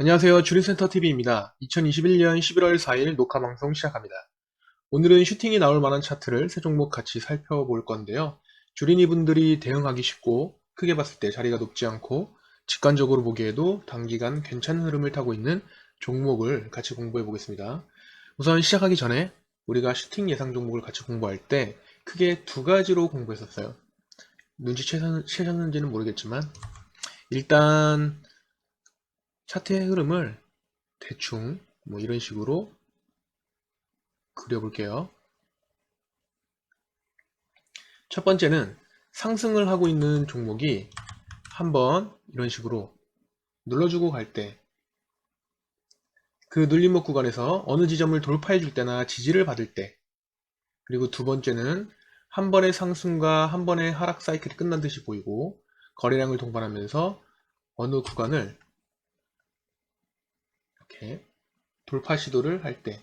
안녕하세요. 주린센터TV입니다. 2021년 11월 4일 녹화방송 시작합니다. 오늘은 슈팅이 나올 만한 차트를 세 종목 같이 살펴볼 건데요. 주린이 분들이 대응하기 쉽고 크게 봤을 때 자리가 높지 않고 직관적으로 보기에도 단기간 괜찮은 흐름을 타고 있는 종목을 같이 공부해 보겠습니다. 우선 시작하기 전에 우리가 슈팅 예상 종목을 같이 공부할 때 크게 두 가지로 공부했었어요. 눈치채셨는지는 모르겠지만 일단 차트의 흐름을 대충 뭐 이런 식으로 그려볼게요. 첫 번째는 상승을 하고 있는 종목이 한번 이런 식으로 눌러주고 갈 때 그 눌림목 구간에서 어느 지점을 돌파해 줄 때나 지지를 받을 때, 그리고 두 번째는 한 번의 상승과 한 번의 하락 사이클이 끝난 듯이 보이고 거래량을 동반하면서 어느 구간을 이렇게 돌파 시도를 할 때,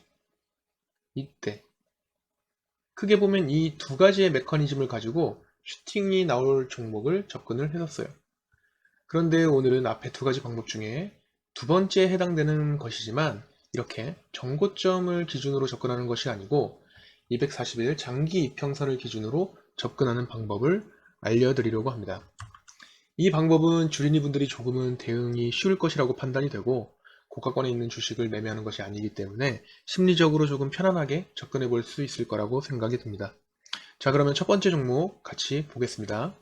이때 크게 보면 이 두 가지의 메커니즘을 가지고 슈팅이 나올 종목을 접근을 했었어요. 그런데 오늘은 앞에 두 가지 방법 중에 두 번째에 해당되는 것이지만 이렇게 정고점을 기준으로 접근하는 것이 아니고 240일 장기 이평선을 기준으로 접근하는 방법을 알려드리려고 합니다. 이 방법은 주린이 분들이 조금은 대응이 쉬울 것이라고 판단이 되고 고가권에 있는 주식을 매매하는 것이 아니기 때문에 심리적으로 조금 편안하게 접근해 볼 수 있을 거라고 생각이 듭니다. 자, 그러면 첫 번째 종목 같이 보겠습니다.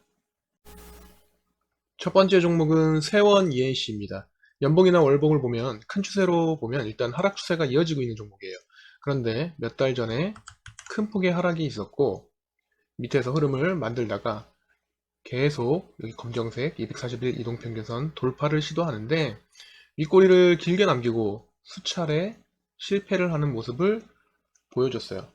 첫 번째 종목은 세원 ENC입니다. 연봉이나 월봉을 보면 큰 추세로 보면 일단 하락 추세가 이어지고 있는 종목이에요. 그런데 몇 달 전에 큰 폭의 하락이 있었고 밑에서 흐름을 만들다가 계속 여기 검정색 241 이동평균선 돌파를 시도하는데 윗꼬리를 길게 남기고 수차례 실패를 하는 모습을 보여줬어요.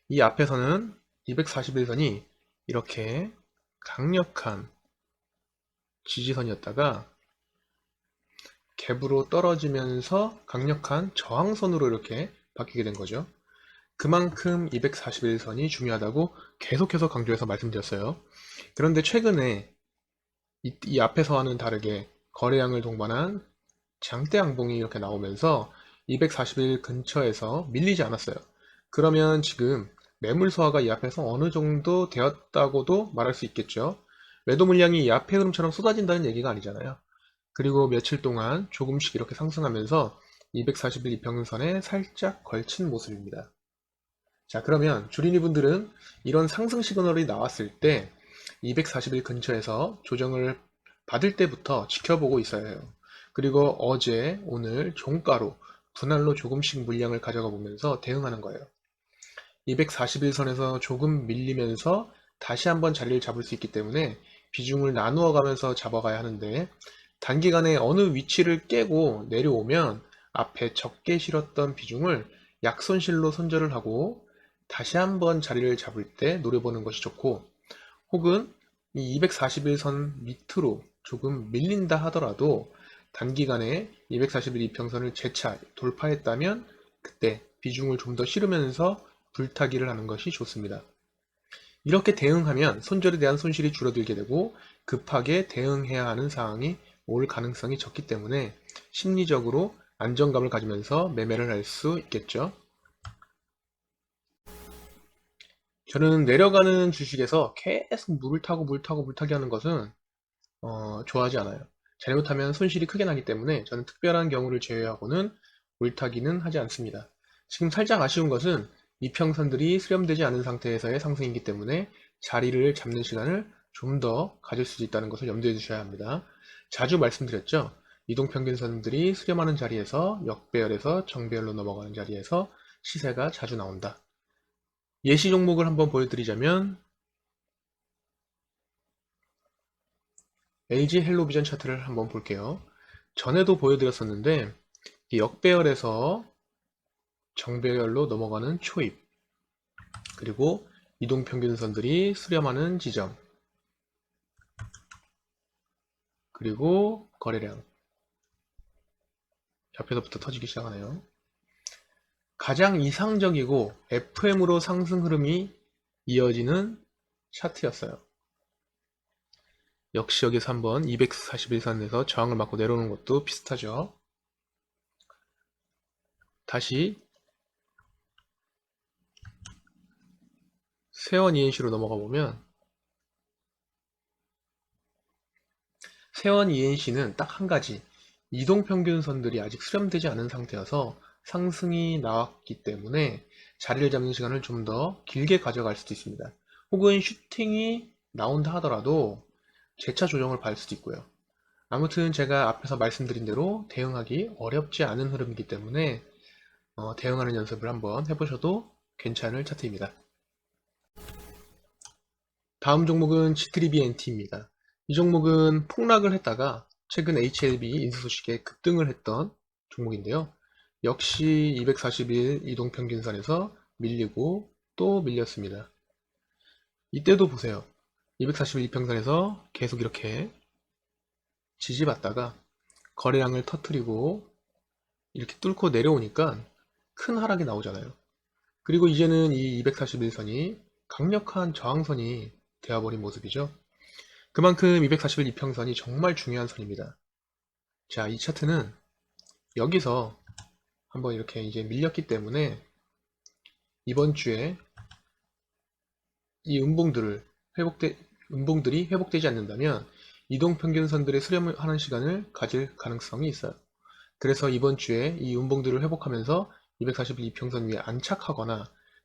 이 앞에서는 241선이 이렇게 강력한 지지선이었다가 갭으로 떨어지면서 강력한 저항선으로 이렇게 바뀌게 된 거죠. 그만큼 241선이 중요하다고 계속해서 강조해서 말씀드렸어요. 그런데 최근에 이 앞에서와는 다르게 거래량을 동반한 장대 양봉이 이렇게 나오면서 241 근처에서 밀리지 않았어요. 그러면 지금 매물 소화가 이 앞에서 어느 정도 되었다고도 말할 수 있겠죠. 매도 물량이 이 앞의 흐름처럼 쏟아진다는 얘기가 아니잖아요. 그리고 며칠 동안 조금씩 이렇게 상승하면서 241 이평선에 살짝 걸친 모습입니다. 자, 그러면 주린이 분들은 이런 상승 시그널이 나왔을 때 241 근처에서 조정을 받을 때부터 지켜보고 있어야 해요. 그리고 어제, 오늘 종가로 분할로 조금씩 물량을 가져가 보면서 대응하는 거예요. 241선에서 조금 밀리면서 다시 한번 자리를 잡을 수 있기 때문에 비중을 나누어 가면서 잡아가야 하는데 단기간에 어느 위치를 깨고 내려오면 앞에 적게 실었던 비중을 약손실로 손절을 하고 다시 한번 자리를 잡을 때 노려보는 것이 좋고, 혹은 이 241선 밑으로 조금 밀린다 하더라도 단기간에 241 이평선을 재차 돌파했다면 그때 비중을 좀 더 실으면서 불타기를 하는 것이 좋습니다. 이렇게 대응하면 손절에 대한 손실이 줄어들게 되고 급하게 대응해야 하는 상황이 올 가능성이 적기 때문에 심리적으로 안정감을 가지면서 매매를 할 수 있겠죠. 저는 내려가는 주식에서 계속 물타기 하는 것은 좋아하지 않아요. 잘못하면 손실이 크게 나기 때문에 저는 특별한 경우를 제외하고는 물타기는 하지 않습니다. 지금 살짝 아쉬운 것은 이평선들이 수렴되지 않은 상태에서의 상승이기 때문에 자리를 잡는 시간을 좀 더 가질 수 있다는 것을 염두에 두셔야 합니다. 자주 말씀드렸죠. 이동평균선들이 수렴하는 자리에서 역배열에서 정배열로 넘어가는 자리에서 시세가 자주 나온다. 예시 종목을 한번 보여드리자면 LG 헬로비전 차트를 한번 볼게요. 전에도 보여드렸었는데 역배열에서 정배열로 넘어가는 초입, 그리고 이동평균선들이 수렴하는 지점, 그리고 거래량 옆에서부터 터지기 시작하네요. 가장 이상적이고 FM으로 상승 흐름이 이어지는 차트였어요. 역시 여기서 한번 241선에서 저항을 맞고 내려오는 것도 비슷하죠. 다시 세원 ENC로 넘어가 보면 세원 ENC는 딱 한 가지, 이동평균선들이 아직 수렴되지 않은 상태여서 상승이 나왔기 때문에 자리를 잡는 시간을 좀 더 길게 가져갈 수도 있습니다. 혹은 슈팅이 나온다 하더라도 재차 조정을 받을 수도 있고요. 아무튼 제가 앞에서 말씀드린 대로 대응하기 어렵지 않은 흐름이기 때문에 대응하는 연습을 한번 해보셔도 괜찮을 차트입니다. 다음 종목은 G3BNT입니다. 이 종목은 폭락을 했다가 최근 HLB 인수 소식에 급등을 했던 종목인데요. 역시 240일 이동평균선에서 밀리고 또 밀렸습니다. 이때도 보세요. 241 이평선에서 계속 이렇게 지지받다가 거래량을 터트리고 이렇게 뚫고 내려오니까 큰 하락이 나오잖아요. 그리고 이제는 이 241선이 강력한 저항선이 되어버린 모습이죠. 그만큼 241 이평선이 정말 중요한 선입니다. 자, 이 차트는 여기서 한번 이렇게 이제 밀렸기 때문에 이번 주에 이 음봉들이 회복되지 않는다면 이동평균선들의 수렴하는 시간을 가질 가능성이 있어요. 그래서 이번 주에 이 음봉들을 회복하면서 241 이평선 위에 안착하거나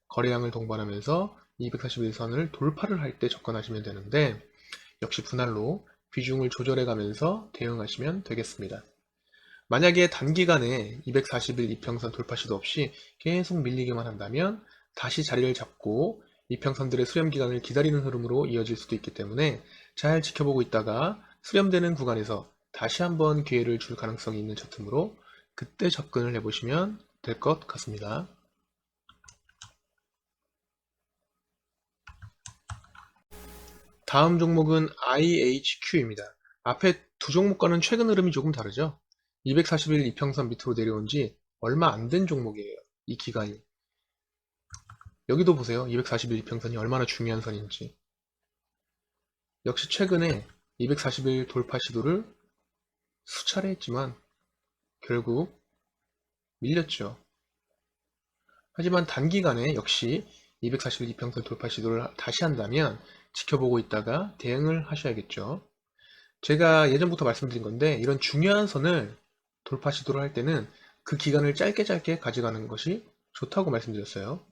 거래량을 동반하면서 241선을 돌파를 할 때 접근하시면 되는데, 역시 분할로 비중을 조절해 가면서 대응하시면 되겠습니다. 만약에 단기간에 241 이평선 돌파 시도 없이 계속 밀리기만 한다면 다시 자리를 잡고 이평선들의 수렴 기간을 기다리는 흐름으로 이어질 수도 있기 때문에 잘 지켜보고 있다가 수렴되는 구간에서 다시 한번 기회를 줄 가능성이 있는 차트므로 그때 접근을 해보시면 될 것 같습니다. 다음 종목은 IHQ입니다. 앞에 두 종목과는 최근 흐름이 조금 다르죠. 241 이평선 밑으로 내려온 지 얼마 안 된 종목이에요. 이 기간이. 여기도 보세요. 241 이평선이 얼마나 중요한 선인지. 역시 최근에 241 돌파 시도를 수차례 했지만 결국 밀렸죠. 하지만 단기간에 역시 241 이평선 돌파 시도를 다시 한다면 지켜보고 있다가 대응을 하셔야겠죠. 제가 예전부터 말씀드린 건데, 이런 중요한 선을 돌파 시도를 할 때는 그 기간을 짧게 가져가는 것이 좋다고 말씀드렸어요.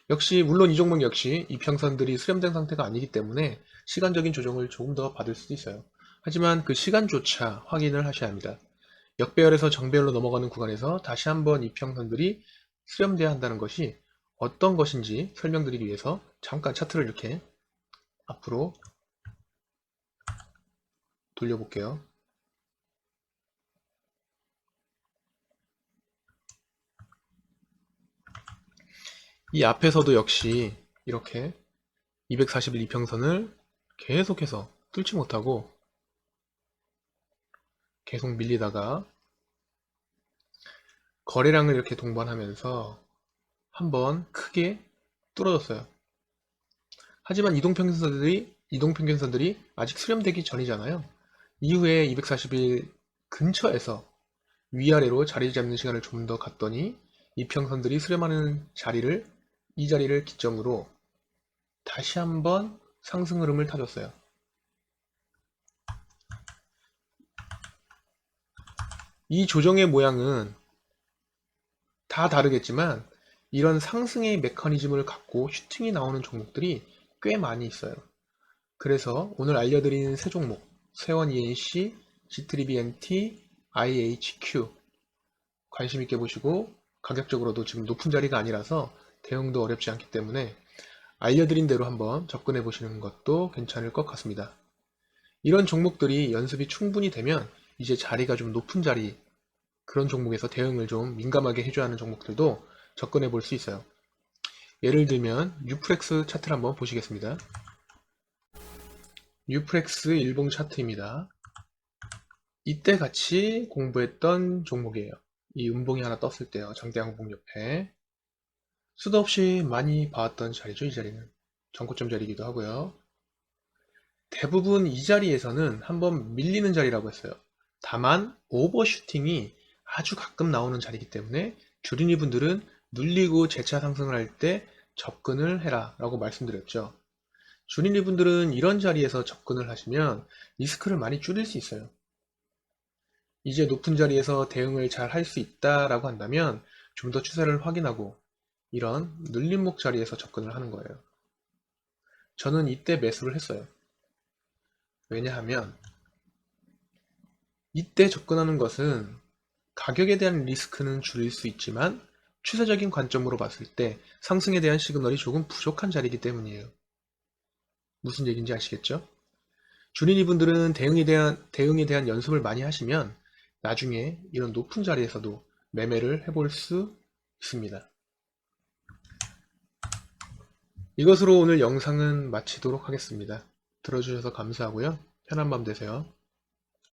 역시 물론 이 종목 역시 이평선들이 수렴된 상태가 아니기 때문에 시간적인 조정을 조금 더 받을 수도 있어요. 하지만 그 시간조차 확인을 하셔야 합니다. 역배열에서 정배열로 넘어가는 구간에서 다시 한번 이평선들이 수렴돼야 한다는 것이 어떤 것인지 설명드리기 위해서 잠깐 차트를 이렇게 앞으로 돌려볼게요. 이 앞에서도 역시 이렇게 241 이평선을 계속해서 뚫지 못하고 계속 밀리다가 거래량을 이렇게 동반하면서 한번 크게 뚫어졌어요. 하지만 이동평균선들이 아직 수렴되기 전이잖아요. 이후에 241 근처에서 위아래로 자리 잡는 시간을 좀 더 갔더니 이평선들이 수렴하는 이 자리를 기점으로 다시 한번 상승 흐름을 타줬어요. 이 조정의 모양은 다 다르겠지만 이런 상승의 메커니즘을 갖고 슈팅이 나오는 종목들이 꽤 많이 있어요. 그래서 오늘 알려드린 세 종목, 세원 ENC, G3BNT, IHQ 관심 있게 보시고, 가격적으로도 지금 높은 자리가 아니라서 대응도 어렵지 않기 때문에 알려드린 대로 한번 접근해 보시는 것도 괜찮을 것 같습니다. 이런 종목들이 연습이 충분히 되면 이제 자리가 좀 높은 자리, 그런 종목에서 대응을 좀 민감하게 해줘야 하는 종목들도 접근해 볼 수 있어요. 예를 들면 뉴프렉스 차트를 한번 보시겠습니다. 뉴프렉스 일봉 차트입니다. 이때 같이 공부했던 종목이에요. 이 음봉이 하나 떴을 때요. 장대양봉 옆에 수도 없이 많이 봐왔던 자리죠. 이 자리는 전고점 자리이기도 하고요. 대부분 이 자리에서는 한번 밀리는 자리라고 했어요. 다만 오버슈팅이 아주 가끔 나오는 자리이기 때문에 주린이 분들은 눌리고 재차 상승을 할 때 접근을 해라 라고 말씀드렸죠. 주린이 분들은 이런 자리에서 접근을 하시면 리스크를 많이 줄일 수 있어요. 이제 높은 자리에서 대응을 잘 할 수 있다라고 한다면 좀 더 추세를 확인하고 이런 눌림목 자리에서 접근을 하는 거예요. 저는 이때 매수를 했어요. 왜냐하면 이때 접근하는 것은 가격에 대한 리스크는 줄일 수 있지만 추세적인 관점으로 봤을 때 상승에 대한 시그널이 조금 부족한 자리이기 때문이에요. 무슨 얘기인지 아시겠죠? 주린이 분들은 대응에 대한 연습을 많이 하시면 나중에 이런 높은 자리에서도 매매를 해볼 수 있습니다. 이것으로 오늘 영상은 마치도록 하겠습니다. 들어주셔서 감사하고요. 편한 밤 되세요.